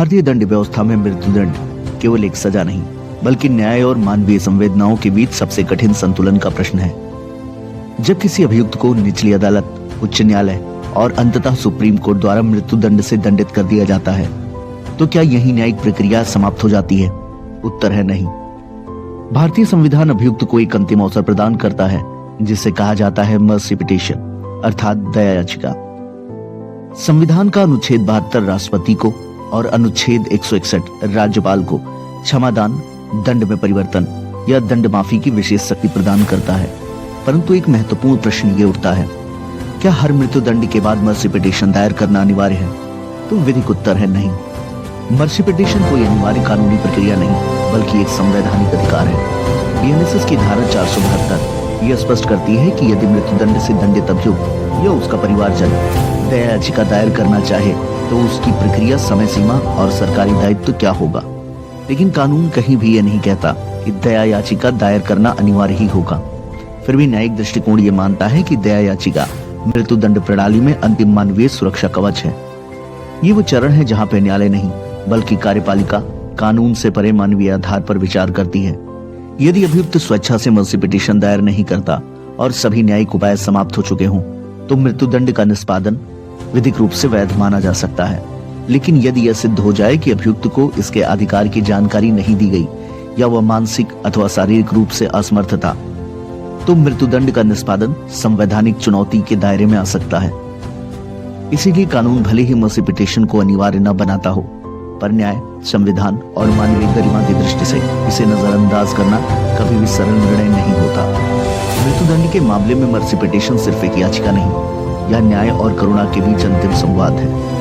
भारतीय दंड व्यवस्था में मृत्युदंड केवल एक सजा नहीं, बल्कि न्याय और मानवीय संवेदनाओं के बीच सबसे कठिन संतुलन का प्रश्न है। जब किसी अभियुक्त को निचली अदालत, उच्च न्यायालय और अंततः सुप्रीम कोर्ट द्वारा मृत्युदंड से दंडित कर दिया जाता है, तो क्या यही न्यायिक प्रक्रिया समाप्त हो जाती है? उत्तर है नहीं। भारतीय संविधान अभियुक्त को एक अंतिम अवसर प्रदान करता है, जिसे कहा जाता है मर्सी पिटीशन, अर्थात दया याचिका। संविधान का अनुच्छेद 72 राष्ट्रपति को और अनुच्छेद 161 राज्यपाल को क्षमादान, दंड में परिवर्तन या दंड माफी की विशेष शक्ति प्रदान करता है। परंतु एक महत्वपूर्ण प्रश्न ये उठता है, क्या हर मृत्युदंड के बाद मर्सी पिटीशन दायर करना अनिवार्य है? तो विधिक उत्तर है नहीं। मर्सी पिटीशन कोई अनिवार्य कानूनी प्रक्रिया नहीं, बल्कि एक संवैधानिक अधिकार है। बीएनएसएस की धारा 472 यह स्पष्ट करती है कि यदि मृत्युदंड से दंडित अभियुक्त या उसका परिवारजन दया याचिका दायर करना चाहे, तो उसकी प्रक्रिया, समय सीमा और सरकारी दायित्व क्या होगा। लेकिन कानून कहीं भी यह नहीं कहता कि दया याचिका दायर करना अनिवार्य ही होगा। फिर भी न्यायिक दृष्टिकोण ये मानता है कि दया याचिका मृत्युदंड प्रणाली में अंतिम मानवीय सुरक्षा कवच है। ये वो चरण है जहाँ पे न्यायालय नहीं, बल्कि कार्यपालिका कानून से परे मानवीय आधार पर विचार करती है। यदि अभियुक्त स्वेच्छा से मर्सी पिटीशन दायर नहीं करता और सभी न्यायिक उपाय समाप्त हो चुके हों, तो मृत्युदंड का निष्पादन विधिक रूप से वैध माना जा सकता है। लेकिन यदि यह सिद्ध हो जाए कि अभियुक्त को इसके अधिकार की जानकारी नहीं दी गई या वह मानसिक अथवा शारीरिक रूप से असमर्थ था, तो मृत्युदंड का निष्पादन संवैधानिक चुनौती के दायरे में आ सकता है। इसीलिए कानून भले ही मर्सी पिटीशन को अनिवार्य न बनाता हो, पर न्याय, संविधान और मानवीय गरिमा की दृष्टि से इसे नजरअंदाज करना कभी भी सरल निर्णय नहीं होता। मृत्युदंड के मामले में मर्सी पिटीशन सिर्फ एक याचिका नहीं, यह न्याय और करुणा के बीच अंतिम संवाद है।